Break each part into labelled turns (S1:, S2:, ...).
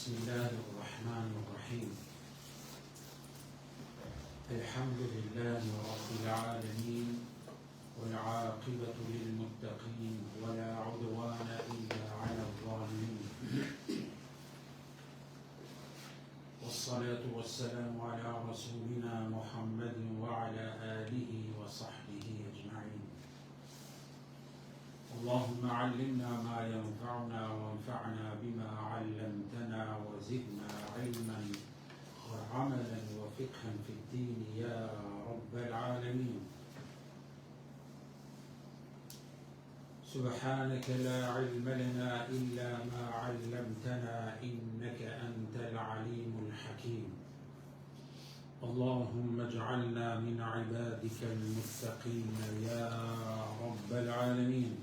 S1: بسم الله الرحمن الرحيم الحمد لله رب العالمين والعاقبة للمتقين ولا عدوان إلا على الظالمين والصلاة والسلام على رسولنا محمد وعلى آله وصحبه أجمعين اللهم علمنا ما ينفعنا وانفعنا بما علمتنا وزدنا علما وعملا وفقها في الدين يا رب العالمين سبحانك لا علم لنا إلا ما علمتنا إنك أنت العليم الحكيم اللهم اجعلنا من عبادك المتقين يا رب العالمين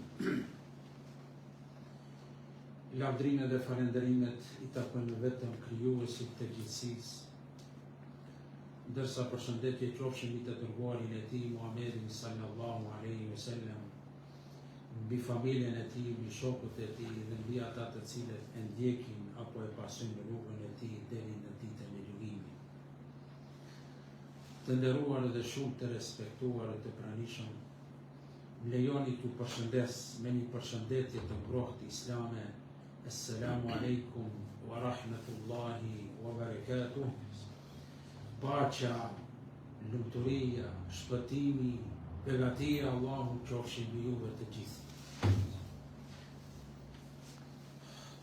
S1: Lavdrimet dhe falenderimet I takojnë vetëm krijuesit të gjithësisë, ndërsa përshëndetje qofshin mbi të dërguarin e tij Muhammedin sallallahu alaihi wasallam, mbi familjen e tij, mbi shokët e tij dhe mbi ata të cilët e ndjekin apo e pasojnë rrugën e tij deri në ditën e gjykimit. Të nderuar dhe shumë të respektuar e të pranishëm, më lejoni t'u përshëndes me një përshëndetje të ngrohtë islame. Assalamu alaikum wa rahmatullahi wa barakatuh. Paqja, lumturia, shpëtimi, begatia Allahu qofshin mbi juve të gjithë.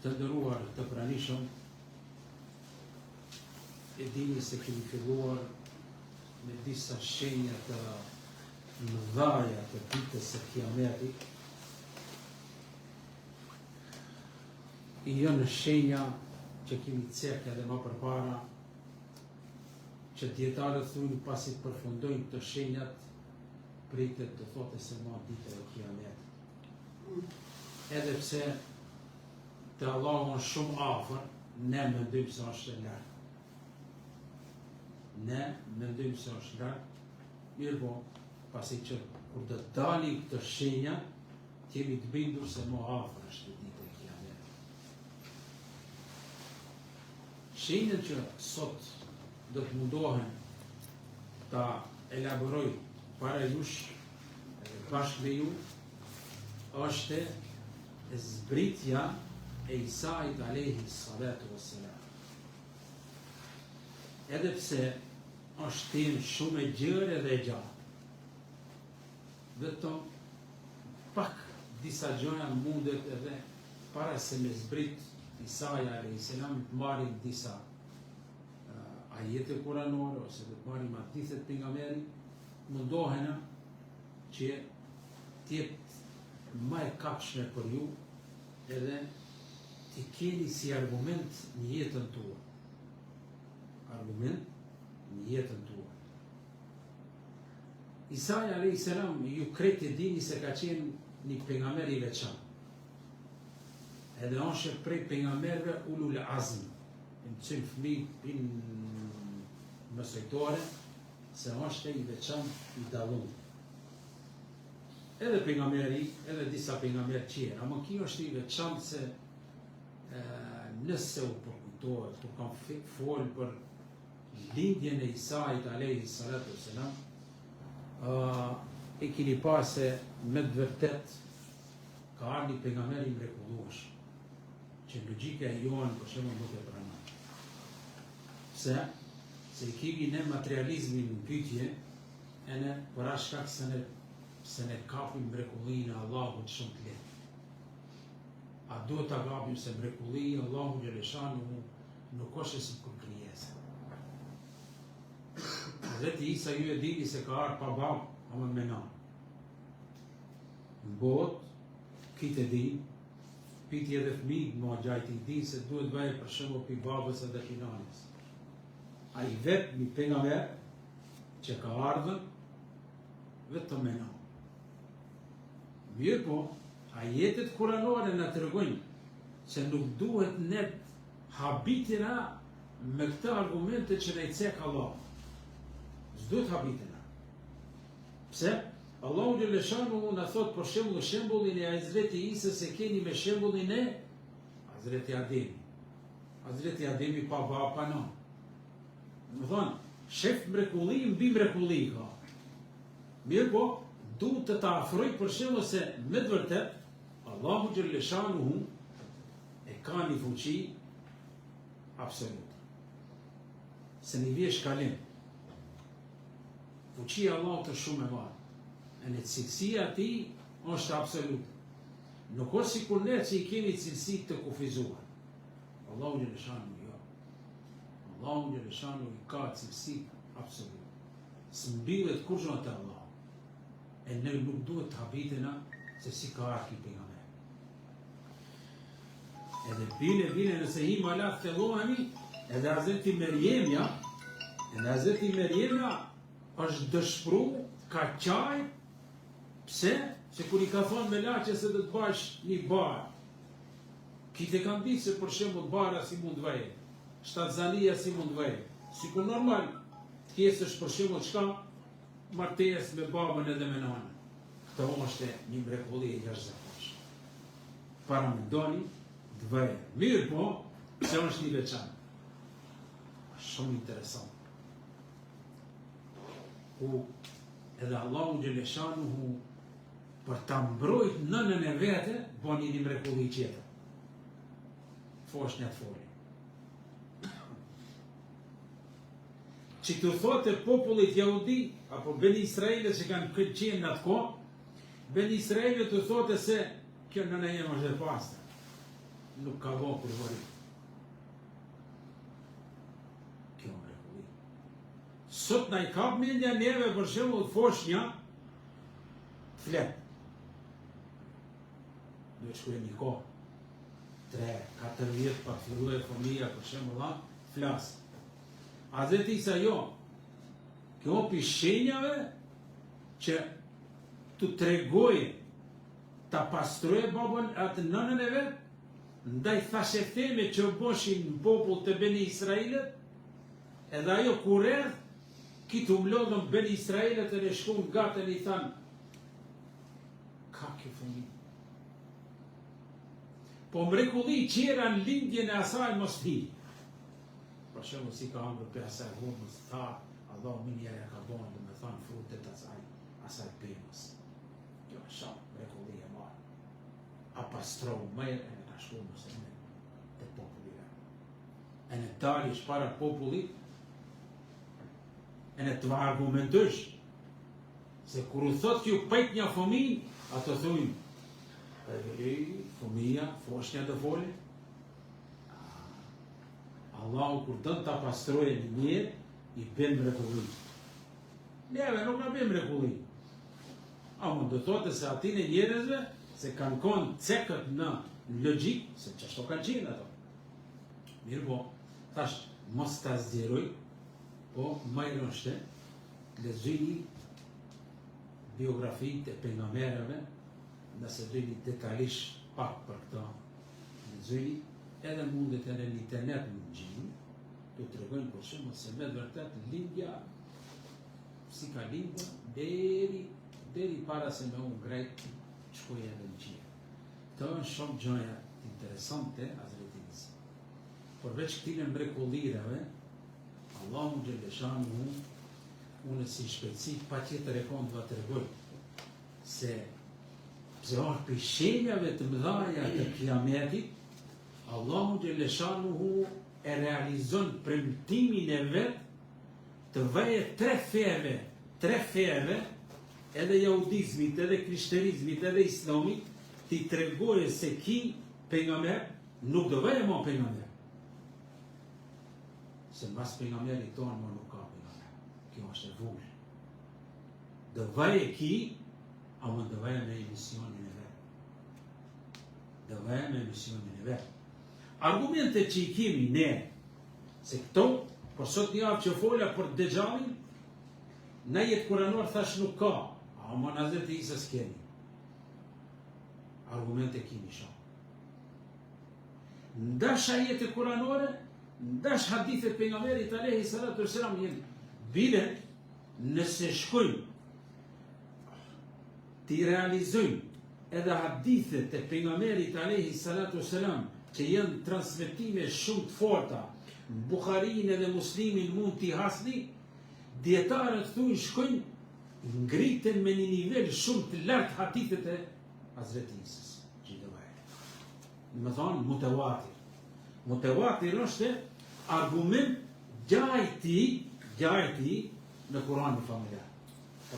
S1: Të nderuar të pranishëm, e dini se kemi filluar me disa shenja të mëdhaja të ditës së Kiametit. I janë shenja që kemi cekë edhe më përpara, që dietarët thonë pasi përfundojnë të shenjat, pritet të thotë se ma ditë e Kiametit. Edhe pse të Allahu është shumë afër, ne mendojmë se është e larg. Ne mendojmë se është larg, mirë po, pasi që kur të dalin këtë shenja, jemi të bindur se më afër është ditë e Kiametit. Shenjën që sot do të mundohen ta elaboroj para jush bashkë me ju, është zbritja e Isait alayhi salatu wassalam. Edhe pse është temë shumë e gjerë dhe e gjatë, vetëm pak disa gjëra mundet edhe para se me zbrit Isai alayhi salam të marrim disa ajete kuranore ose të marrim hadithet pejgamberit, mundohena që t'jetë më e kapshme për ju edhe t'i keni si argument në jetën tuaj. Argument në jetën tuaj. Isai alayhi salam ju krejt e dini se ka qenë një pejgamber I veçantë. Edhe është prej pejgamberëve ulul azm. Në cilë fëmijë pinë mësojtore se është I veçantë I dalluar. Edhe pejgamberi, edhe disa pejgamberë tjerë, ama kjo është I veçantë se nëse u përkujtohet, kur kam folë për lindjen e Isait alayhi salatu wassalam, e keni pa se me të vërtet ka ardhur një pejgamber I mrekullueshëm, që logjika e jonë për shembull nuk e pranon. Se I kemi ne materializmin në pyetje, e ne për aq shkak se ne kapim mrekullinë e Allahut shumë të lehtë. A duhet ta kapim se mrekullia e Allahut xhaleshanu nuk është si kur krijesa. Hazreti Isa ju e dini se ka ardhur pa babë, ama me nanë. Në botë, kitë e din, piti edhe fëmijët ma gjajti I din se duhet bëhe për shembull pi babës edhe pi nanës. A I vetë një pejgamber që ka ardhur vetëm me nanë. Mirë po, ajetet kuranore na tregojnë se nuk duhet ne habitina me këta argumente që ne I cek Allah. S'duhet habitina. Pse? Allahu xhaleshanu na thot për shembullin e Hazreti Isës se keni me shembullin e Hazreti Ademit. Hazreti Ademi pa baba pa nan. Më thonë, shef mrekulli mbi mrekulli ka. Mirë po, duhet të ta afroj për shembull se me të vërtet, Allahu Gjellëshanuhu e ka një fuqi absolute. Se një vjesh kalim. Fuqia Allah të shumë e madhe. E në cilësia ti është absolute. Nuk është si kur ne që i kemi cilësi të kufizuar. Allahu Gjellëshanuhu jo. Allahu Gjellëshanuhu i ka cilësi absolute. Së mbillet kur gjonë të Allah. E ne nuk duhet të habitena se si ka arki për nga me. Edhe bine nëse hi malat të lohemi, edhe Hazreti Merjemja, është dëshpru, ka qaj, pse? Se kur i ka thonë me laqe se dhe të bash një barë, kite kanë ditë se për shembull bara si mund vëje, shtatzalia si mund vëje, si kur normal, tjesë është për shembull qka, martes me babën edhe me nanën. Këto është një mrekulli e jashtëzakonshme. Para me doni, të vëje. Mirë po, se është një veçanë. Shumë interesant. Ku edhe Allahu Gjellëshanuhu për ta mbrojt nënën e vete, bën një mrekulli tjetër. Fosh një të foli. Që të thotë popullit jahudi, apo Beni Israelit që kanë qenë në atë kohë, Beni Israelit të thotë se kjo nëna jemë është e pastër. Nuk ka bo përvori. Kjo mrekulli. Sot na i kap mendja neve për shembull foshnja flet. Do të shkruaj një kohë. 3-4 vjet pa filluar fëmia për shembull flas. Hazreti Isa jo, kjo pi shenjave që të tregoj, ta pastroj babën atë nënën e vetë, ndaj thashe theme që boshin në popull të Beni Israelit, edhe ajo kur erdh, kitu mlodhën Beni Israelit e në shkun gatën i thanë, ka kjo fëmi. Po mrekulli qera në lindjen e asaj mos hi. Për shembull si ka ëmbër për asaj humës, tha, Allah minjere ka bonë dhe me thanë frutet asaj pëmës. Kjo është shumë mrekulli e marë. A pastrohu mërë e në ka shku mëse me të popullive. E në talish para popullit, e në të argumentush, se kur u thot kjo pejt një fëmin, ato thujnë, fëmija, foshnja dhe foli, Allahu kur dënë ta pastroje një njerë, i ben mrekulli. Neve nuk në ben mrekulli. A mund të thote se atine njerëzve, se kanë konë cekët në logjik, se qashto kanë qenë ato. Mirë po, thash, mos ta zgjeroj, po majrën shte, lexojini biografitë e pejgamberëve, nëse dojni detajisht pak për këta, lexojini, edhe mundet edhe në internet në gjimë, të tregojnë për shembull se me vërtet lindja, si ka lindja, deri para se me unë grejt, shkoj edhe në gjimë. Të është shumë gjoja interesante, Hazreti Isa. Përveç këtine mrekullirave, Allahu Gjellëshanuhu, unë si shpejtësi pa tjetër e konë të tregoj, se pse është për shenjave të mëdhaja të kiametit, Allahu Gjellëshanuhu e realizon premtimin e vetë të vëje tre feve, edhe jahudizmit, edhe krishterizmit, edhe islamit, ti tregoje se ki pejgamber nuk do vëje ma pejgamber. Se mbas pejgamberi tonë ma nuk ka pejgamber. Kjo është e vullë. Do vëje ki, a më do vëje me emisionin e vetë. Do vëje me emisionin e vetë. Argumente që i kemi ne, se këto, për sot një avë që folja për Dejjalin, na jetë kuranor thash nuk ka, a më në Hazreti Isa s'kemi. Argumente kemi shumë. Ndash ajete kuranore, ndash hadithet pejgamberit alayhi salatu wassalam jenë. Bile, nëse shkojnë, ti realizojnë edhe hadithet e pejgamberit alayhi salatu wassalam që janë transmetime shumë të forta, në Bukharinë edhe Muslimin mund t'i hasni, dietarët thuajnë shkojnë ngritën me një nivel shumë të lartë hadithet e Hazreti Isës. Më thonë mutawatir. Mutawatir është argument gjajti në Kur'anin familjar.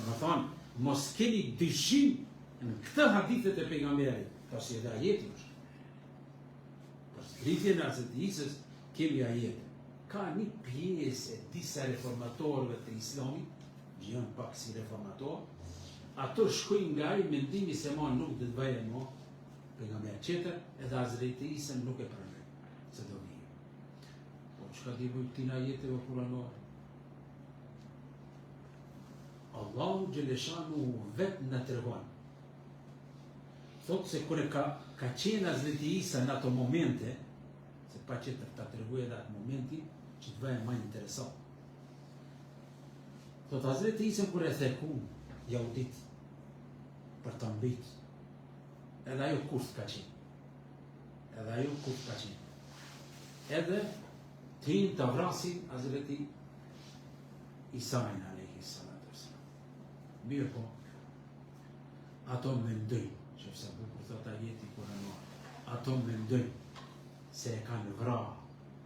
S1: Më thonë, mos keni dyshim në këtë hadithet e pejgamberit, pasi edhe ajeti është. Për zbritjen e Hazreti Isës kemi ajete. Ka një pjesë e disa reformatorëve të Islamit, janë pak si reformatorë, ato shkojnë nga ai mendimi se ma nuk dhe të bëjë mo pejgamber qeter, edhe Hazreti Isën nuk e pranoj, se do vijë. Po çka di bëjë këtina jetëve kuranore? Allahu Gjeleshanu vetë në tregon. Thotë se kure ka qenë Hazreti Isa në ato momente, se pa qëtër ta treguje edhe atë momenti, që të bëjë ma interesant. Thotë Hazreti Isa kure e theku jahudit për të mbit, edhe ajo kusht ka qenë. Edhe tin të vrasin Hazreti Isa'in alayhi salatu wassalam. Mirë po, ato mendojnë, që fësa bukur thot ajeti kuranor, ato mendojnë se e kanë vra,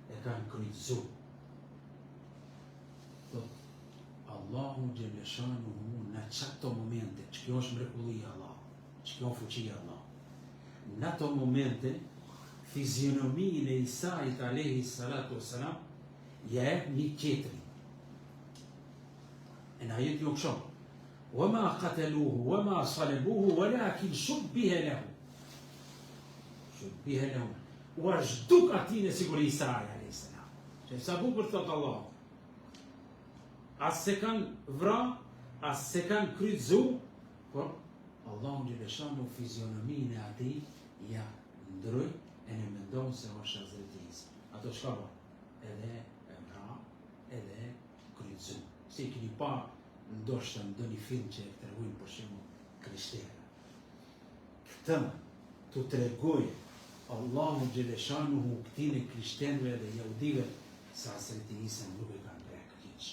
S1: e kanë krytëzu. Thot, Allahu Gjeleshanuhu në qëto momente, që kjo është mrekullia Allah, që kjo fuqia Allah, në ato momente, fizionomin e Isait alayhi salatu wassalam, ja e një qetri. E në ajet jo këshon, وما قتلوه وما صلبوه ولكن شبه له واشدuk atine sigur Isa alayhis salam. Që sa bukur thot Allah. As se kanë vra, as se kanë krytëzu, por Allahu Gjeleshanu fizionomin e ati ja ndroj e në mendon se është Hazreti Isa. Ato çka bën? Edhe e vra, edhe krytëzu. Si keni pa ndoshta në një film që e tregojnë për shembull krishterë. Këtë të tregoj Allahu Gjeleshanuhu këtine krishterëve dhe jahudive se Hazreti Isa nuk e kanë brek hiç.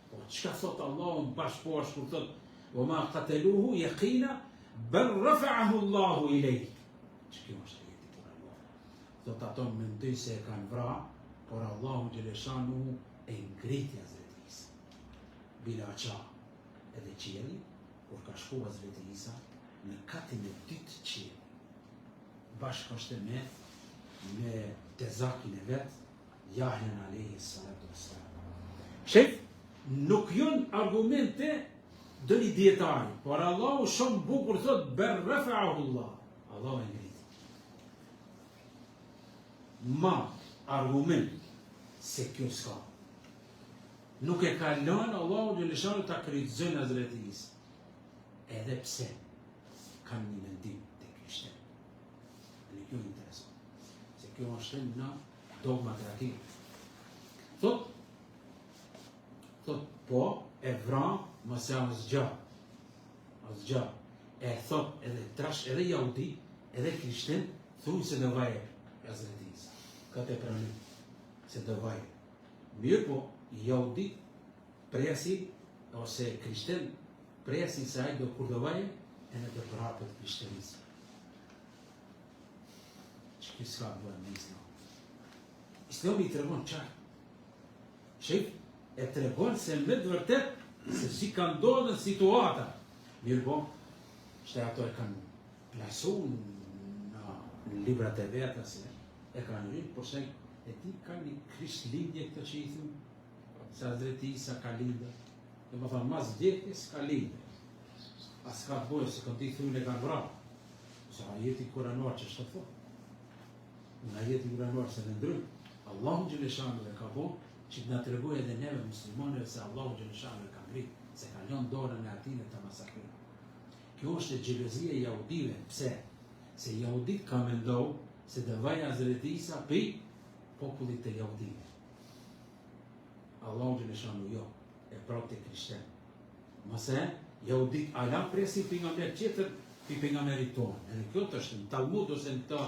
S1: Po çka thot Allahu bashkëposh kur thot وما قتلوه يقينا بل رفعه الله إليه. Çka është ajeti kuranor? Thot ato mendojnë se e kanë vra, por Allahu Gjeleshanuhu e ngriti Hazreti Isa. Bila qa edhe qieli, kur ka shku Hazreti Isa në katin e dytë qieli, bashkë është me tezakin e vetë, Jahjen alayhi salatu wassalam. Shef, nuk janë argumente dë një djetari, por Allahu shumë bukur thot, ber rafa'ahu Allah. Allahu e ngriti. Ma argument se kjo s'ka. Nuk e ka lënë Allahu Gjeleshanu ta krytëzojnë Hazreti Isa. Edhe pse kanë një mendim të krishterë. Dhe kjo interesant. Se kjo është në dogmat e atij. Thot, po, e vran, mëse asgja. E thot edhe trash, edhe jahudi, edhe krishten, thunë se do vaje Hazreti Isa. Këtë e pranë, se do vaje. Mirë po, jahudi presin, ose krishten presin se ajtë do kur do vaje, e në të prapët krishtenisë. Që kjo s'ka bërë në Islam. Islami i tregon qartë. Shif, e tregon se me të vërtet, se si ka ndodhën situata. Mirë po, shte ato e kanë plasu në librat e veta, se e kanë rinë, por se e ti ka një krisht lindje këtë që i thunë, se Hazreti Isa ka lindë, dhe më thonë, mas vdekjes ka lindë. As ka të bojë, se këtë i thunë e ka vra. Se ajeti kuranor që është të thonë. Në ajeti kuranor se në ndrynë, Allahu Gjeleshanu dhe ka bo, që të nga të regoj edhe neve muslimonëve se Allahu Gjeleshanu e ka ngrit, se ka lënë dorën e atine të masakrinë. Kjo është e gjelozia e jahudive. Pse? Se jahudit ka mendohu se dhe vaja Hazreti Isa për popullit të jahudive. Allahu Gjeleshanu jo, e prapë të krishterë. Mëse, jahudit ala presin për nga mërë qëtër pi pejgamberit tonë. Edhe kjo është në Talmud ose në të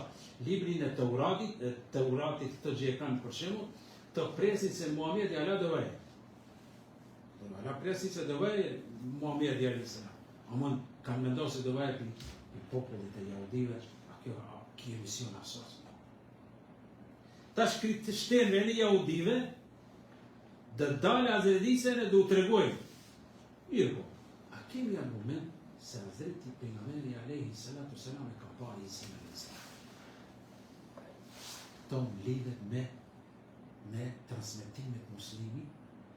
S1: librin e Teuratit këtë gjë e kanë për shembull, të presin se Muhamedi ala do vej. Ala presin se do vej Muhamedi alayhis salam. Amon kanë menduar se do vej pi popullit e jahudive, a kjo mision asoj. Tash këtë shtërve në jahudive dhe dalë Hazretisen e du të regojnë. Mirë po, a kemi argument se Hazreti pejgamberi alayhis salatu selam e ka pa Isa alayhis salam. Këto lidhet me transmetimet muslimi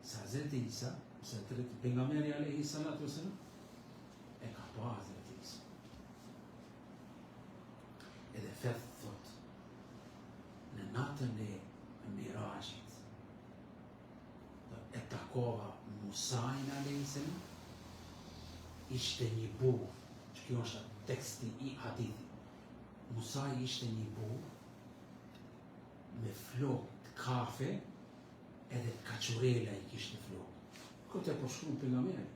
S1: se Hazreti Isa, se Hazreti pejgamberi alayhis salatu selam e ka pa Hazreti Isa. Edhe feth thot, në natën e Mirajit, e takova Musajin alayhis salam, ishte një burr, që kjo është teksti i hadithit. Musaj ishte një burr me flokë të kafe, edhe të kachurela i kishte flokë. Këtë e përshkruan pejgamberi.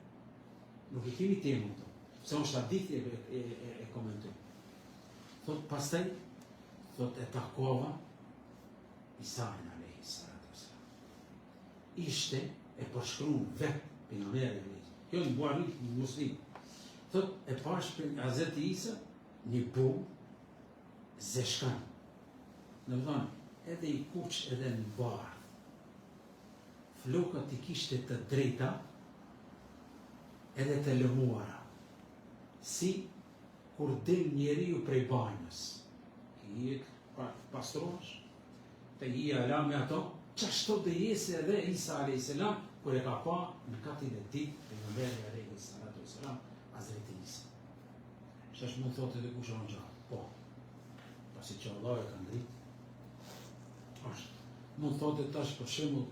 S1: Nuk e kemi temën këto, se është hadithi e komentoj. Thot pastaj, thot e takova Isajin alayhis salam. Ishte e përshkruan vetë pejgamberi. Kjo në Buhari, në Muslim. Thot, e pash për Hazreti Isa, një burr zeshkan. Në më thonë, edhe i kuq edhe në bardh. Flokat i kishte të drejta, edhe të lëmuara. Si kur del njeriu prej banjës. Ki pastrosh, të i ala me ato, qashto dhe jese edhe Isa alayhis salam, kur e ka pa në katin e tij pejgamberi alayhis salatu wassalam Hazreti Isa. Shesh mund thotë edhe kush është gjallë. Po. Pasi që Allah e ka ngrit. Është. Mund thotë tash për shembull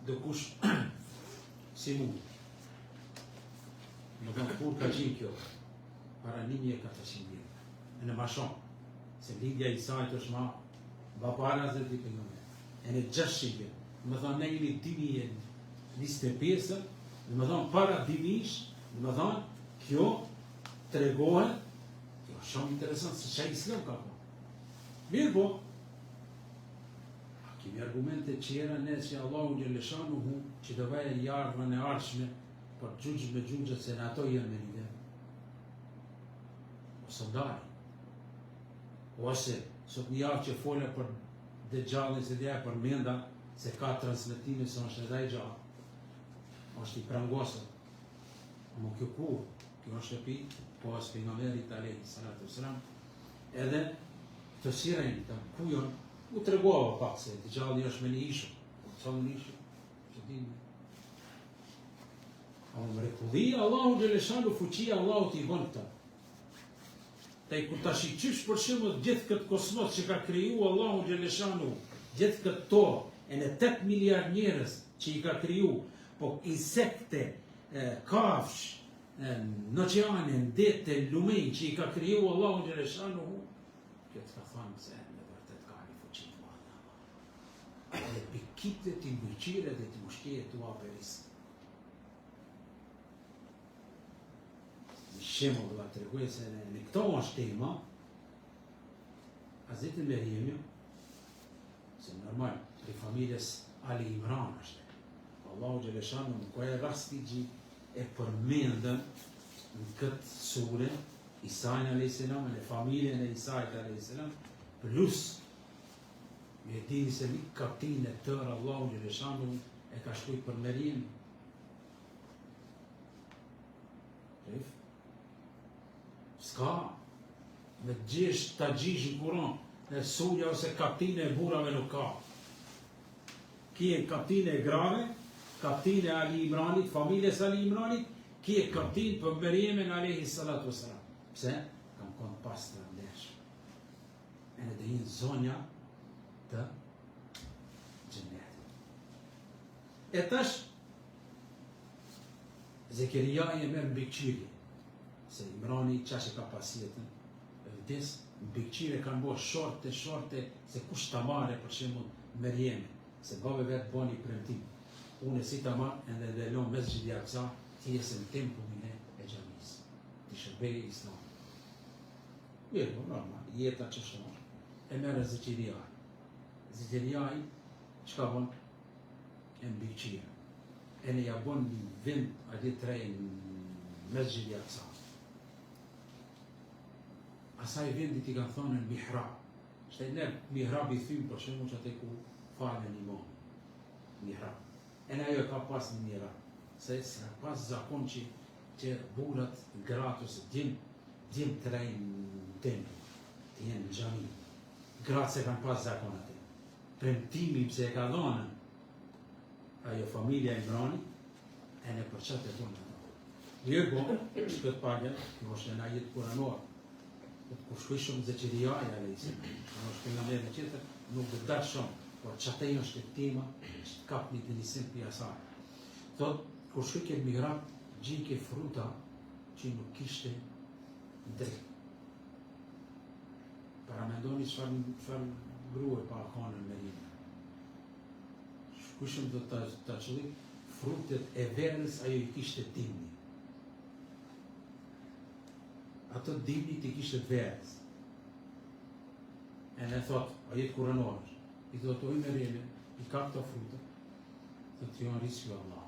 S1: dhe kush si mund. Në kanë kur ka qenë kjo para 1400 vjetë. E në mashon. Se lidhja i Isait është ma para Hazreti pejgamberi. E në 600 vjetë. Më thonë ne jemi 2025, dhe më thonë para dimish, dhe më thonë kjo të regohet, kjo është shumë interesant se që islam ka po. Mirë po, kemi argumente qera ne që Allahu Gjeleshanu hu, që të vaje jarëve në arshme, për gjugj me gjugjët se në ato jenë me një o sëndari. Ose, sot një javë që fole për Dejjalin se dhja për menda, se ka transmitime se është edhe i gjallë. është i prangosët. Më kjo kur, kjo është epi, po është pejgamberit alayhis salatu wassalam, edhe të siren, të kujon, u të regova pak se të gjalli është me një ishë, të thonë një ishë, që dinë. A më rekulli, Allahu Gjeleshanu, fuqia Allahu t'i bën këta. Taj kur ta shikqysh për shembull gjithë këtë kosmos që ka kriju Allahu Gjeleshanu, gjithë këtë to, e në 8 miliard njerëz që i ka kriju, po insekte, kafsh, në oqeane, ndete, lumej që i ka kriju Allahu Gjeleshanu, këtë ka thënë se në vërtet ka një fuqi të madhe. Edhe pikite t'i mbëqire dhe t'i mushkije t'u aperisë. Shembull do ta tregoj se në këto është tema, Hazreti Meriemi, se normal, për familjes Ali Imran është. Allahu Gjeleshanu në koje rastigi e përmendën në këtë sure, Isajin a.s. në familjen e Isajit a.s. Plus, me dini se një kaptin e tërë Allahu Gjeleshanu e ka shkruaj për Meriemi. Ska, me gjesh të gjish në Kuran, në sulja ose kaptine e burave nuk ka. Kje kaptine e grave, kaptine e Ali Imranit, familjes Ali Imranit, kje kaptine për Meriemen alayhis salatu wassalam. Pse? Kam konë pas të ndesh. E në dhe hinë zonja të gjennetit. E tash, Zekeria e merë mbikqyri, se Imrani qashe ka pasjetën, vdes, mbikqire kanë bo shorte, se kush ta mare për shembull Merieme, se babe vetë bani premtim. Unë si ta marë, edhe dhe lonë Mesjid i Aqsa, ti jesë në tempullin e xhamisë, ti shërbej Islam. Mirë, po normal, jeta që shtonë. E merë Zëqiriaj. Zëqiriaj, qka bon? E mbikqia. E në jabon një vind, a di të rejnë Mesxhid i Aksa. Asaj vindit i kanë thonë në mihrab. Shte ne mihrab i thymë për shemë që atë ku falë një imam. Mihrab. E në ajo ka pas një mihrab. Se ka pas zakon që burat, gratë ose djem të rejnë në tempë, të jenë në gjami. Gratë se kanë pas zakon atë. Premtimi pëse e ka dhonën ajo familja Imrani, e në përqat e dhonën. Mirë po, këtë pagja, në është në ajetë kuranor, të kushkuj shumë Zëqiriaj, në është në mërë në qëtër, nuk dhe datë shumë, por që atë është e tema, që të kap një të njësim për jasaj. Thot, kushkuj këtë migrant, gjinë ke fruta që nuk kishte drejt. Para me ndoni qëfar grue pa akonën me rinë. Shkushëm do të qëllit, frutet e verës ajo i kishte dimni. Ato dimni ti kishte verës. E në thot, a jetë kuranorës, i thot oj me rinë, i ka këto fruta, dhe të janë risku Allah.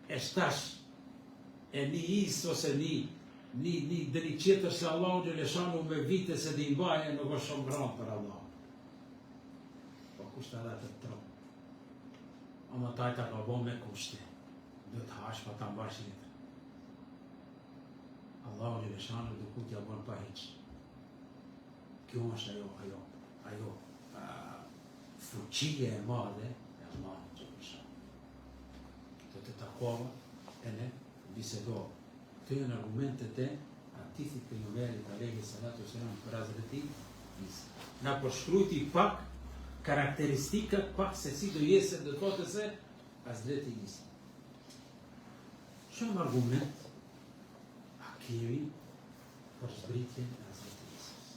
S1: E shtash, e një isë ose një dëni qëtër se Allah në leshanu me vite se di mbaje nuk është shumë granë për Allah. Po kushtë edhe të tërë. Ama tajta ka bo me kushte. Dhe të hash pa ta mbash jetër. Allah në leshanu dhe ku t'ja bon pa hiq. Kjo është ajo fuqie e madhe e Allah në që leshanu. Të takova e ne bisedova. Të janë argumentet e atithit për njëverit Alehi Salatu Selam për Hazreti Isa. Na përshkrujti pak karakteristikat pak se si do jese dhe thote se Hazreti Isa. Shumë argument a kemi për zbritjen e Hazreti Isas.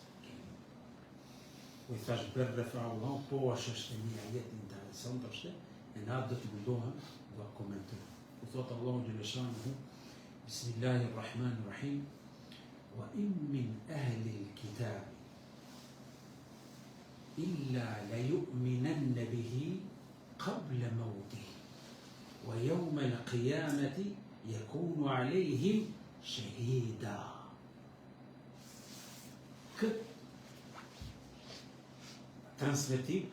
S1: U i thash bërë refra Allah, po është një ajet interesant është, e na do të mundohem dhe komentuar. U thotë Allahu Gjeleshanu, Bismillahirrahmanirrahim, wa in min ahli l-kitab illa la yu'minanna bihi qabla mawtihi wa yawma al-qiyamati yakunu alayhim shahida. Këtë transmetim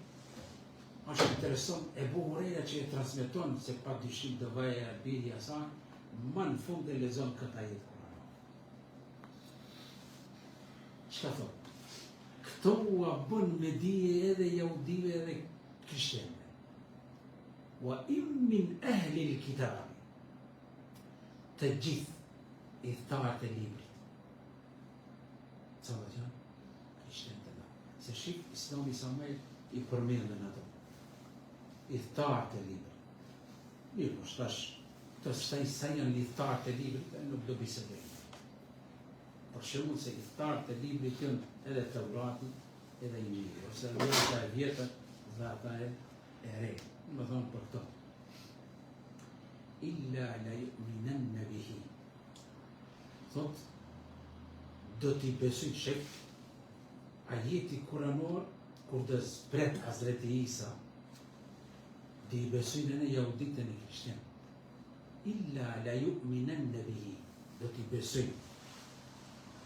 S1: është interesant e buhureja që e transmeton se pa dyshim dhe vaja e biri asaj, ma në fund e lezon këta jetë kuranor. Qëka thot? Këto ua bën me dije edhe jahudive edhe krishterëve. Wa in min ahli l-kitabi, të gjithë i thtarët e librit. Cëllat janë? Krishterët e da. Se shik, Islami Samaj i përmendën ato. I thtarët e librit. Mirë, po shtash, të sa janë lidhtarët e librit, nuk do bisedojnë. Për shembull se lidhtarët e librit janë edhe Teurati, edhe Injili, ose ata e vjetër dhe ata e re. Më thonë për këto. Illa la yu'minanna bihi. Thot, do t'i besoj shek, ajeti kuranor, kur dhe zbret Hazreti Isa, t'i besojnë në jahudit e në krishtian. Illa la yu'minanna bihi, do t'i besoj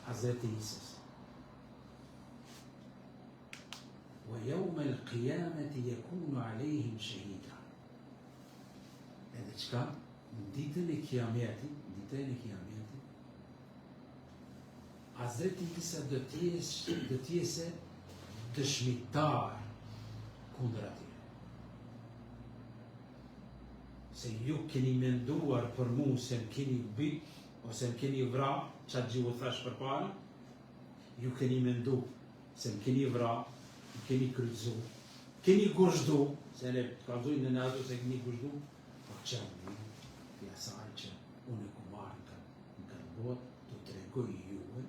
S1: Hazreti Isas. Wa yawma al-qiyamati yakunu alayhim shahida. Edhe çka? Ditën e kiametit, Hazreti Isa do t'jese dëshmitar kundër atij. Se ju keni menduar për mu se më keni byt, ose më keni vra, qatë gjuhë thash për para, ju keni mendu se më keni vra, më keni kryzu, keni gushdu, se ne kalzojnë në nazo se keni gushdu, po qëmë ju, të asaj që unë e ku marrë në kërbot, të të regoj juve,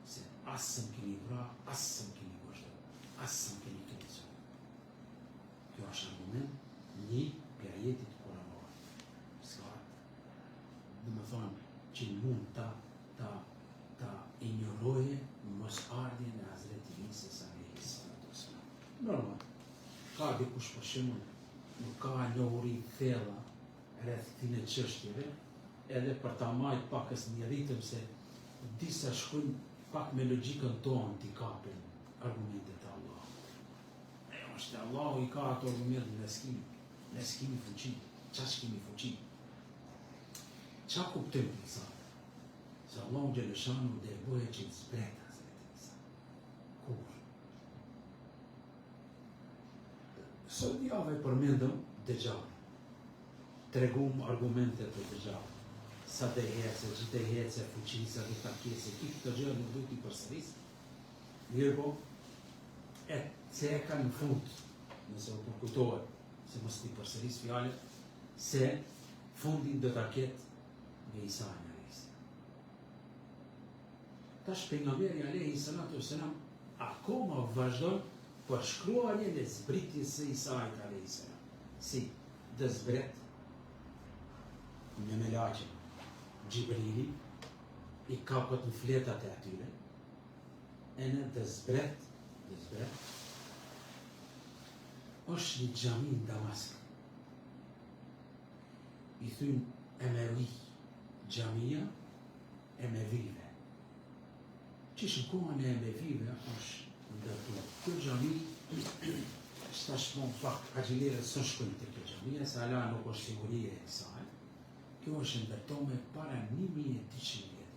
S1: se asë më keni vra, asë më keni gushdu, asë më keni kryzu. Kjo është argument një për ajetit kuranor. Dhe më thonë, që mund ta injoroje mos ardhjen e Hazreti Isës alayhi salatu wassalam. Normal, ka dikush për shembull nuk ka njohuri thella rreth këtyre çështjeve, edhe për ta marrë pakës një ritëm se disa shkojnë pak me logjikën tonë t'i kapin argumentet e Allahut. Është Allahu i ka ato argumente ne s'kemi fuqi, çfarë kemi fuqi? Çfarë kuptojmë kësa? Se Allahu Gjeleshanu dërgohet që të zbret Hazreti Isa. Kur? Sot javë përmendëm Dejjal. Tregum argumentet të Dejjal. Sa të hece, që të hece, fuqi, sa të takese, këtë të gjërë nuk duhet i përsëris. Mirë po, se e ka në fund, nëse u përkujtohet, se mos t'i përsëris fjallet, se fundin do ta ketë me Isa alayhi. Tash pejgamberi alayhi salatu wassalam akoma vazhdon për shkruarjen e zbritjes së Isait alayhi salam. Si dhe zbret me melaqen Gjibrili i kapët në fletat e atyre, e në dhe zbret është një xhami në Damask. I thyn Emevi, xhamia Emevive. Që shikojnë e Emevive është ndërtuar. Kjo xhami është tashmon pak agjilerët së shkojnë të kjo xhamia, se ala nuk është sigurie e saj. Kjo është ndërtome para 1200 vjetë.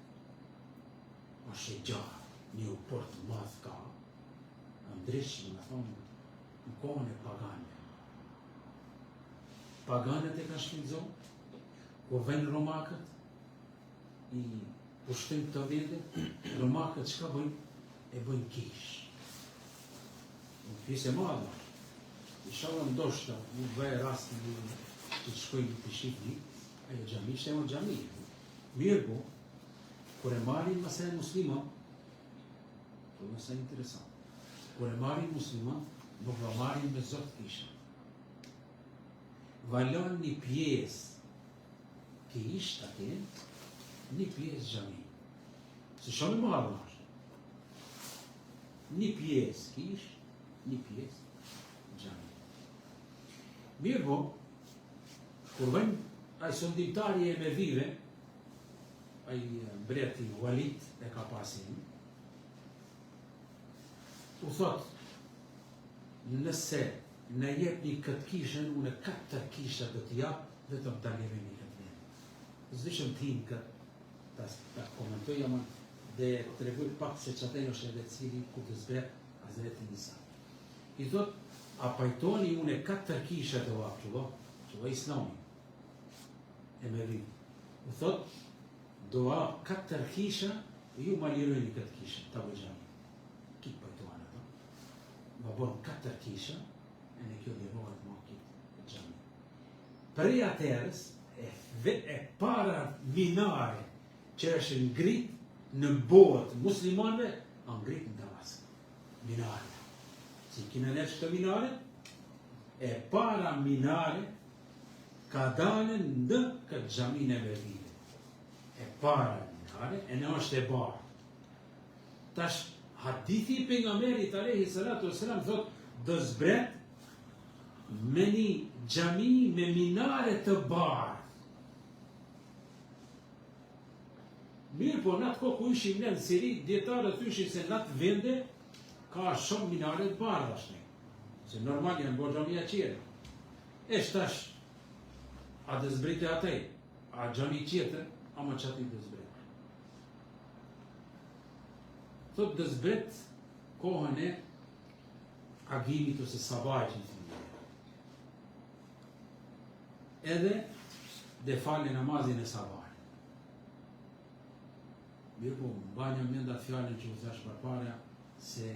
S1: është e gjarë, një port madh ka, ndryshë, me thonë, në kohën e paganëve. Paganët e ka shpinzo, ku vënë romakët, i pushtim të vende, romakët çka bëjnë? E bëjnë kish. Në pjesë e madhe, i shala ndoshta, nuk bëjë rastin që të shkojnë të shifni, ajo xhami ishte një xhami. Mirë po, kur e marrin masaj muslima, to mëse interesant, kur e marrin muslima, nuk va marrin me zot kisha. Valon një pjesë kish atje, një pjesë xhami. Se shumë më madhe është. Një pjesë kish, një pjesë xhami. Mirë po, kur vënë ai sondimtari e Emevive, ai mbreti Walid e ka pasin, u thot, nëse në jepni këtë kishën, unë 4 kisha do t'i jap, vetëm ta leveni këtë vend. S'dishëm t'hin këtë, ta komentoj ama, dhe të reguj pak se qatej është edhe cili ku të zbret Hazreti Isa. I thot, a pajtoni unë 4 kisha do ap që do islami. Emevi. U thot, do ap 4 kisha, ju ma lirojni këtë kisha, ta vëgjani. Kitë pajtojnë ato. Ma bon 4 kisha, e në kjo lirohet ma kitë gjami. Prej atërës, e para minare që është ngrit në botë muslimanve, a ngrit në Damask. Minare. Si kina në që të minare, e para minare ka dalën në këtë xhamin e Emevive. E para minare, e në është e barë. Tash, hadithi i pejgamberit alayhi salatu wassalam thot, do zbret me një xhami me minare të barë. Mirë po, në atë kohë ku ishim në Siri, djetarët thyshin se në atë vende ka shumë minare të barë ashtë. Se normal janë bërë xhamia qire. E shtash, a dhe zbrite atej, a xhami qjetër, ama që ati dhe zbret. Thot dhe zbret kohën e agimit ose sabajt në thëmë. Edhe dhe falë namazin e sabajt. Mirë po, mbanja menda fjallën që u thash përpara, se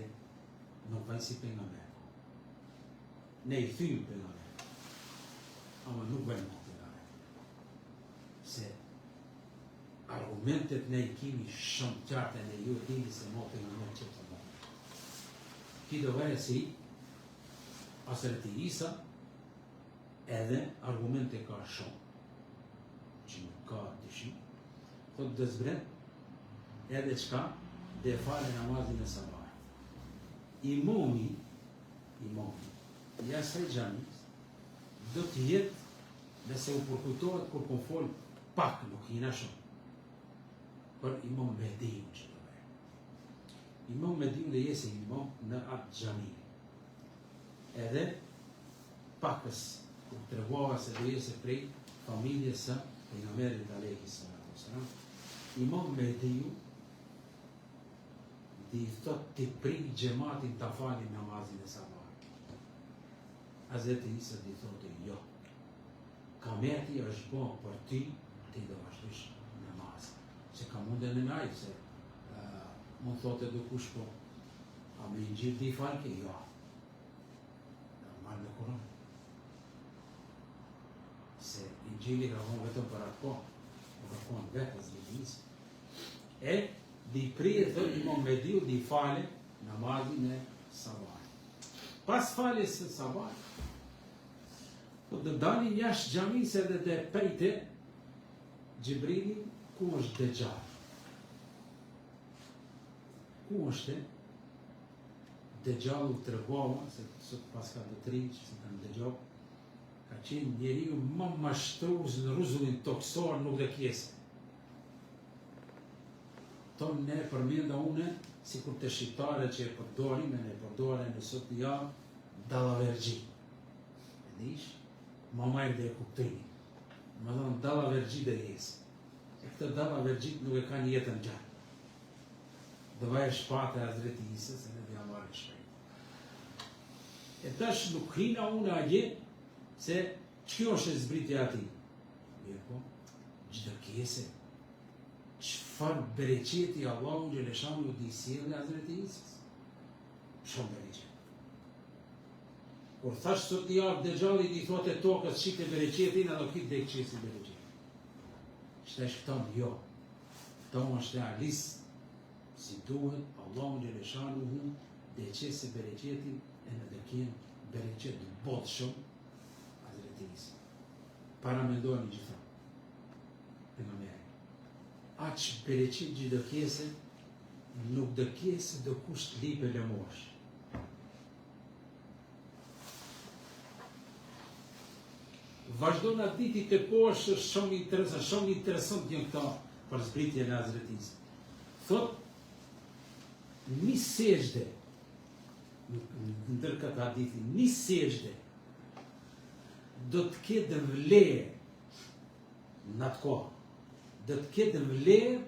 S1: nuk vajnë si pejgamber. Ne i thymë pejgamber, ama nuk vajnë më pejgamber. Se argumentet ne i kimi shumë qartë e ne ju e dini se më pejgamber që të më. Ki do vajnë si Hazreti Isa, edhe argumente ka shumë, që nuk ka dyshim. thot dhe zbret, edhe qka, dhe fale namazin e sabah. Imami, i asaj xhamis, do të jetë, nëse u përkujtohet kur po fol pak, nuk jena shumë, për imam Mehdiun që të bëjë. Imam Mehdiun dhe jesë imam në atë xhami. Edhe pakës, kur të regoha se dhe jesë prej familjes së pejgamberit alayhi salatu wasalam, imam Mehdiun dhe i thot të prik gjematin të falin namazin e sabah. Hazreti Isa dhe i thotë jo. Kameti është bo për ty, ti do vazhdish namaz. Se ka mundën e najtë, se mund thotë edhe kush po. A me Injil di falke? Jo. Normal në Kur'an. Se Injili ka thonë vetëm për atë po, nuk ka thonë vetës dhe njësë. E di prije thë imam Mehdiu di fale namazin e sabah. Pas faljes së sabah, po të dalin jashtë xhamis edhe të pejte Gjibrilin ku është Dejjal. Ku është Dejjal u tregova, se sot pas ka të tri që se kanë dëgjoh, ka qenë njeriu më mashtrues në rrezullin toksor nuk dhe kjesë. Tonë ne përmenda une, si kur të shqiptare që e përdorim, e ne përdore në sot javë, dallavergji. E dish? Ma majrë dhe e kuptini. Më thonë dallavergji dhe jesë. E këtë dallavergjit nuk e ka një jetën gjatë. Dhe vaj e shpate e Hazreti Isa, se ne dhja marrë shpejt. E tash nuk hina une agje, se që është e zbritja ati? Mirë po, gjithë kese, qëfar bereqeti Allahu Gjeleshanu ju di sjellë Hazreti Isës? Shumë bereqet. Kur thash sot një javë Dejjallit i thote tokës shite bereqetin, edhe kitë dhe këqesi bereqetin. Shte shkëton, jo. Këton është e alis, si duhet, Allahu Gjeleshanu hu, dhe qesi bereqetin, e në dhe kjenë bereqet në botë shumë, Hazreti Isë. Para me ndojnë gjitha. E në meri. Aqë bereqet gjithë dhe kjese, nuk dhe kjese dhe kusht lipe le mosh. Vazhdo në ditit të poshtë shumë interesant janë këta për zbritje në Hazreti Isë. Thot, një sejdë, ndër këtë hadithi, një sejdë do të ketë vlerë në atë kohë, do të ketë vlerë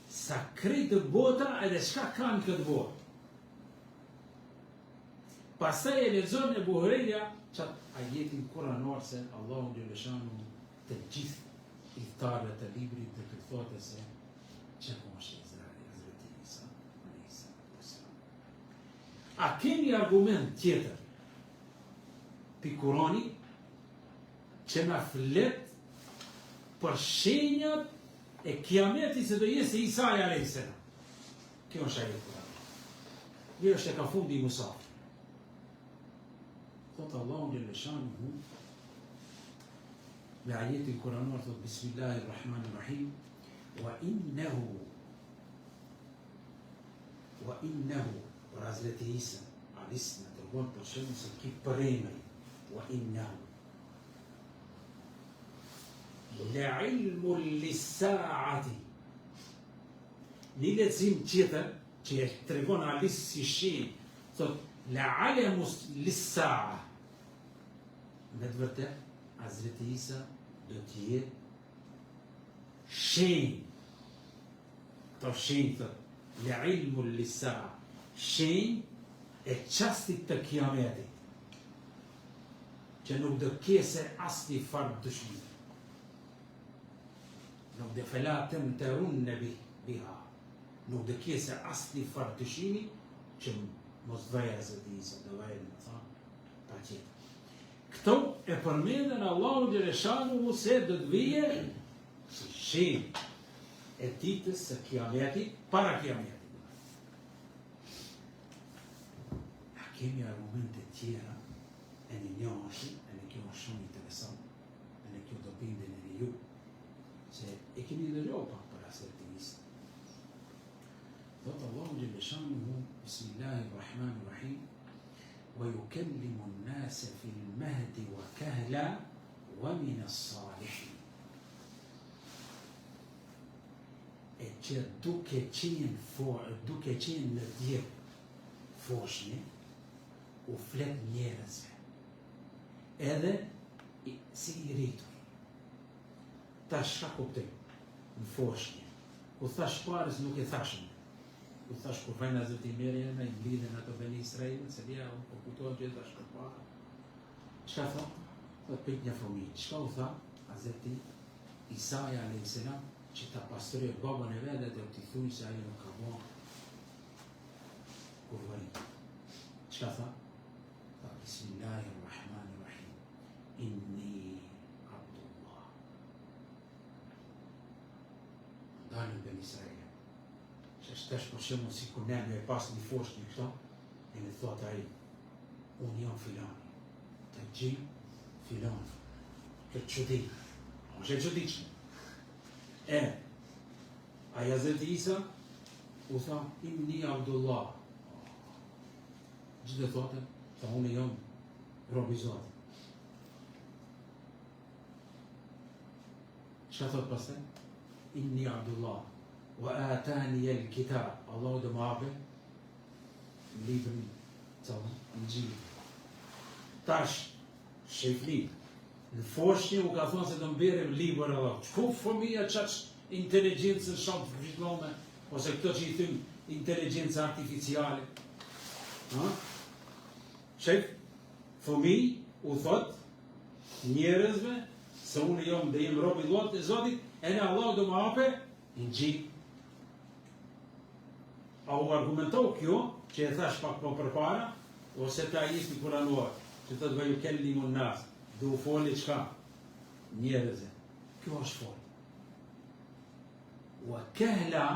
S1: sa krejtë bota edhe shka kanë këtë botë. Pastaj e lexon e Buharija qatë ajetin kuranor se Allahu Gjeleshanu të gjithë idhtarëve të librit dhe të thote se që është Izraeli, Hazreti Isa. A kemi argument tjetër pi Kurani që na flet për shenjat e kiametit se do jesë Isaja a.s. Kjo është ajet Kurani. Kjo është e ka fundi i Musaf. Thotë Allahu Gjeleshanu me ajetin kuranor, thotë Bismillahirrahmanirrahim, wa innehu, për Hazreti Isa, alisë në tërgonë për shëmë se ki përremëri, wa innehu, le ilmu lissaati, një lecim tjetër, që e tregon alisë si shenë, thotë, le alemus lissaa, me të vërtet, Hazreti Isa do t'jetë shenjë. Këto shenjë thot, le ilmu lissaa, shenjë e qastit të kiametit, që nuk do kese asni farë dëshmi. Nuk do felatem të runë në biha. Nuk do kese asni farë dëshmi, që mos vaja Hazreti Isa, do vaja në thamë, pa qëtë. Këto e përmendën Allahu Gjeleshanu se do të vije si shenjë e ditës së kiametit, para kiametit. A kemi argumente tjera, e një njohëshin, e në kjo është shumë interesant, e në kjo do bindin e një ju, se e kemi dhe ljopa për Hazreti Thot Allahu Gjelle Shanuhu, Bismillahirrahmanirrahim, وَيُكَلِّمُ النَّاسَ فِي الْمَهْدِ وَكَهْلًا وَمِنَ الصَّالِحِينَ. E që duke qenë në djep foshnje, u flet njerëzve, edhe si i rritur. Ta shka kuptim në foshnje, ku thash parës nuk e thashën, ku thash kur vajnë Hazreti Merjem e mblidhen ato Beni Israilën, se lija po kuptohet që thash për para. Çka tha? Thot prit një fëmijë. Çka u tha? Hazreti Isaja a.s. që ta pastroj babën e vetë dhe t'i thuj se ajo nuk ka bo kurvëri. Çka tha? Tha Bismillahirrahmanirrahim. Inni Abdullah. Dalën Ben Israel. Që shtesh për shembull si kur ne me pas një fosh një këto, e në thot ai, unë jam filani, të gjim filani, këtë qëdi, është e qëdiqme. E, a Hazreti Isa, u tha, inni Abdullah. Gjithë dhe thote, tha unë jam robi Zotit. Çka thot pastaj? Inni Abdullah, wa atani al-kitab. Allahu do më hape librin tonë, Injil. Tash, shefli, në foshnje u ka thonë se do mberem libër Allah. Qëku fëmija qaç inteligencën shumë të vizhlome, ose këto që i thym inteligencë artificiale. Shef, fëmi u thot njerëzve se unë jam dhe jem robi e Zotit, e në Allah do më hape Injil. A u argumentohu kjo, që e thash pak po përpara, ose ta ishti kuranuar, që të të bëju kellimun nas, dhe u foli qka? Njerëze. Kjo është foli. Ua kehla,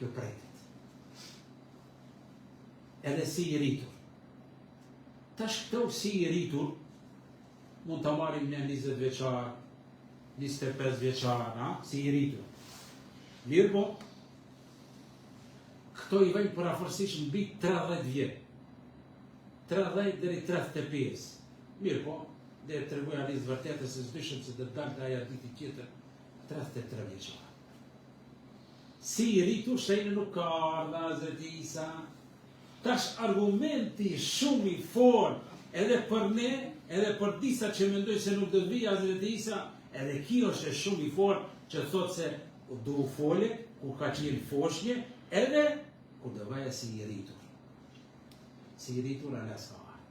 S1: kjo prejtet. Edhe si i rritur. Tash këto si i rritur, mund të marim në 20 veçar, 25 veçar, si i rritur. Mirë po, këto i vejnë për afërsisht në bitë 30 vjetë. 30 dheri 35. Mirë po, dhe të regoj anizë vërtetë se zdyshem se dhe dalë të aja diti tjetër 33 vjeqarë. Si i rritur, shenjë nuk ka ardha Hazreti Isa. Tash argumenti shumë i fortë, edhe për ne, edhe për disa që mendoj se nuk do të vijë Hazreti Isa, edhe kjo është shumë i fortë që thotë se do u fole, kur ka qenë foshnje, edhe kur do vaja si i rritur. Si i rritur ala s'ka ardhur.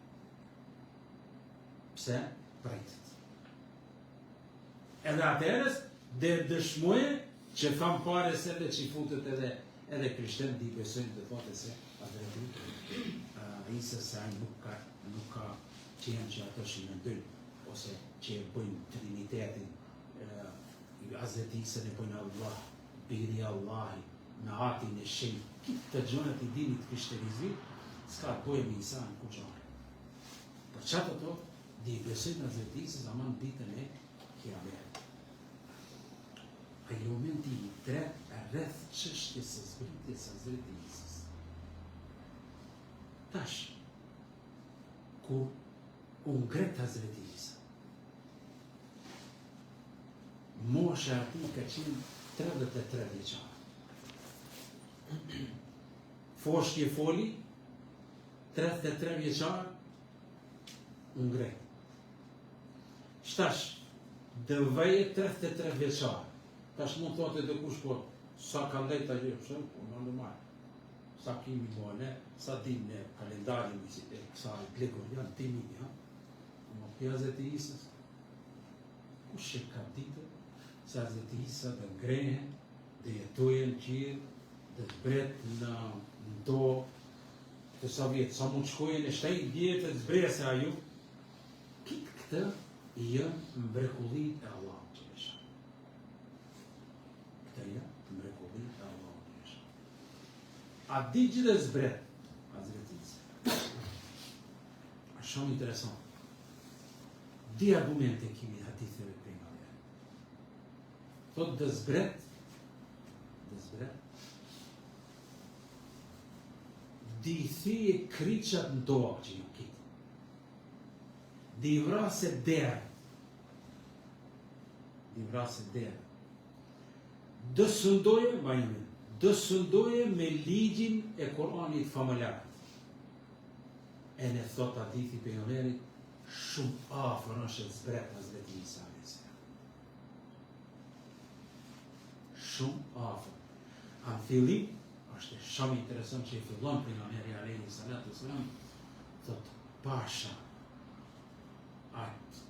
S1: Pse? Prejtët. Edhe atërës, dhe dëshmuje që tham pare se dhe që i futet edhe krishten di besojnë të thote se Isa se ajë nuk ka qenë që ato që i mendojnë, ose që e bëjnë Trinitetin, Hazreti Isa e bëjnë Allah, biri Allahi, me atin e shenjë, kitë të gjonët i dinit krishterizit, s'ka të bëjmë Isa në ku gjonët. Për qatë ato, di besojnë Hazreti Isa zaman ditën e Kiamet. A i momenti i tretë rreth çështjes së zbritjes së Hazreti Isës. Tash, kur u ngret Hazreti Isa, mosha ati ka qenë 33 vjeçare. Foshnje foli, 33 vjeçare, u ngret. Shtash, dëvëje 33 vjeçare. Tash mund thote dhe kush po, sa ka lejta gjithë, po në normal. Sa kimi bone, sa dim në kalendarin e kësaj Gregorian, timin, Në Hazreti Isës, kush e ka ditë se Hazreti Isa dhe ngrehe, dhe jetoje në qirë, dhe të bret në do, të sa vjetë, sa mund shkoje në 7 vjetë të zbrese aju, kitë këtë i jënë mbrekullit e Allah që vesha. Këtë jënë mbrekullit e Allah që vesha. A di gjithë dhe zbret, Hazreti Isa. A shumë interesant. Di argumente kimi haditheve për nga dhe. Thot dhe zbret, di thije kriqat në tokë që një kitë. Di vrase derë. Di vrase derë. Dësëndoje me ligjin e Koranit familjarët. E në thot hadithi pejgamberit, shumë afër është e zbret Hazreti Isa a.s. Shumë afër. Në fillim, është shumë interesant që i fillon pejgamberi a.s. Thot, pasha atë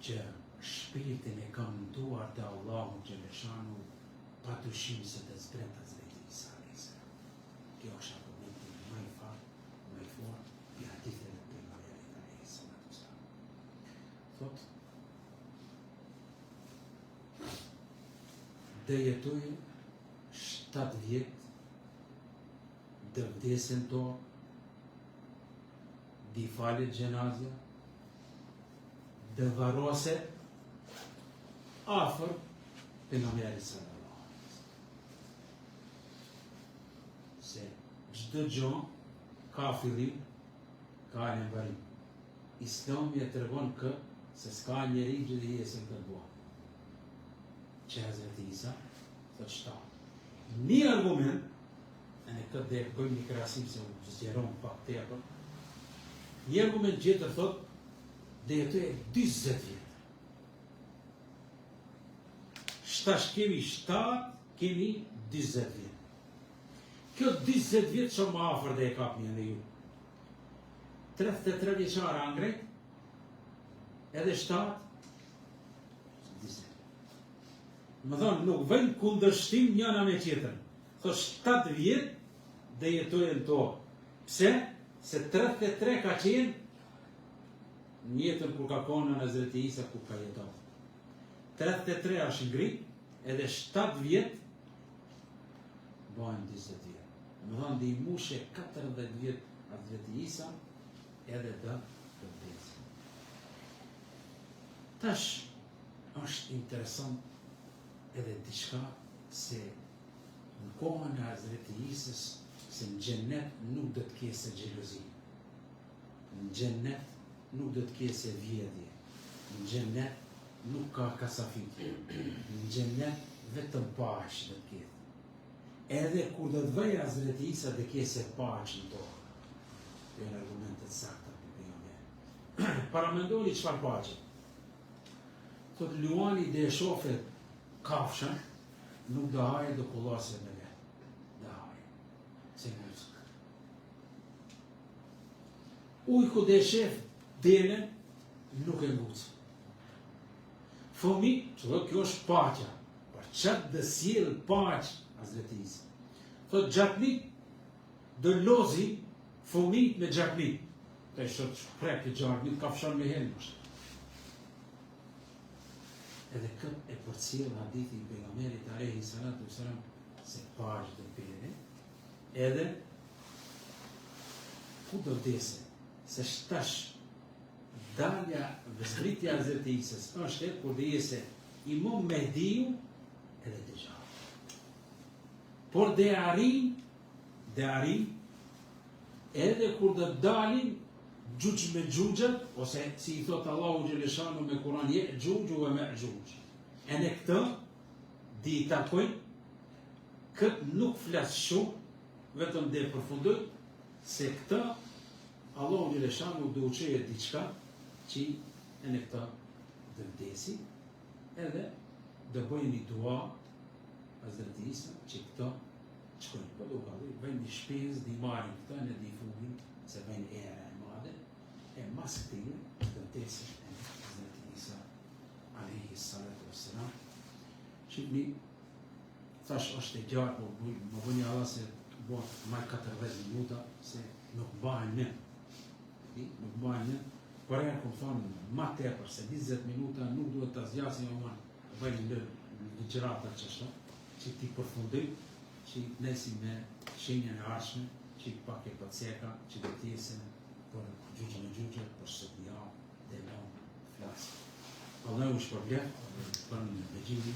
S1: që shpirtin e kam nduar të Allahu Gjeleshanu, pa dyshim se të zbret Hazreti Isa a.s. Kjo është argumentin më i fort i haditheve të pejgamberit a.s. Thot, dhe jetoj 7 vjet, dhe vdesin to, di falit gjenazja, dhe varose afër pejgamberit sallallahu alaihi wasallam. Se çdo gjë ka fillim, ka një mbarim. Islami e tregon se s'ka njeri gjithë jesën këtë bua. Që Hazreti Isa thot shtatë. Një argument, e në këtë dhe bëjmë një krahasim se u zgjeron pak tepër. Një argument tjetër thot, dhe jetoj 20 vjet. Shtash kemi 7, kemi 20 vjet. Kjo 20 vjet shumë më afër dhe e kapni edhe ju. 33 vjeçare angrejt, edhe 7, 20. Më thonë, nuk vëjnë kundërshtim njëna me tjetër. Thot 7 vjet dhe jetojnë to. Pse? Se 33 ka qenë njëtën kur ka konë në Hazreti Isa kur ka jetot. 33 është ngrit, edhe 7 vjet bëjnë 20 vjet. Më thonë dhe i mushe 14 vjet Hazreti Isa, edhe dhe të vdesi. Tash është interesant edhe diçka se në kohën e Hazreti Isës se në gjennet nuk do të kese gjelozi. Në gjennet nuk do të kese vjedhje. Në gjennet nuk ka kasafitje. Në gjennet vetëm paqë do të ketë. Edhe kur do të vëjë Hazreti Isa dhe kese paqë në tokë. Kjo janë argumentet sakta për pejgamberin. Paramendoni çfarë paqe. Thot luani dhe e shofet kafshën, nuk do haje do kullase me vetë. Do haje. Se ngusë. Ujku dhe e shef delen, nuk e ngusë. Fëmi, që dhe kjo është paqja. Për qatë dhe sjellë paqë Hazreti Isa. Thot gjaknit, dhe lozi fëmijët me gjaknit. Të shëtë shprek e gjaknit, ka fshan me helmë është. Edhe këtë e përcjell hadithi i pejgamberit alayhi salatu wasalam se paqë dhe pere, edhe ku do vdese, se shtash dalja vëzbritja e Hazreti Isës është kur dhe jese Imam Mehdiu edhe Dejjal. Por dhe arrin, edhe kur dhe dalin gjugj me gjugjët, ose si i thot Allahu Gjeleshanu me Kur'an, je gjugju e me gjugj. E në këtë, di i takojnë, këtë nuk flasë shumë, vetëm dhe përfundoj, se këtë, Allahu Gjeleshanu dhe uqeje diqka, që e në këtë dhe vdesi, edhe dhe bëjnë një dua, Hazreti Isa, që këtë qëkojnë. Po do ka dhe, bëjnë një shpenzë, një marin këtë, në një fugin, se bëjnë era e madhe, e mas këtine, dhe vdesi e Hazreti Isa, alayhi salatu wassalam. Shqipni, thash është e gjatë, më bënja Allah se bëhet maj 40 minuta, se nuk bëhen në. Nuk bëhen në, për e këmë thonë, ma tepër, se 20 minuta nuk duhet të zjasin o ma, bëjnë në ligjërata që është, që ti përfundim, që nesim me shenjën e arshme, që pak e pëtseka, që dhe tjesën për gjugje në gjugje, për sëpja, dhe në flasë. Allah u shpërblet, për në gjimi,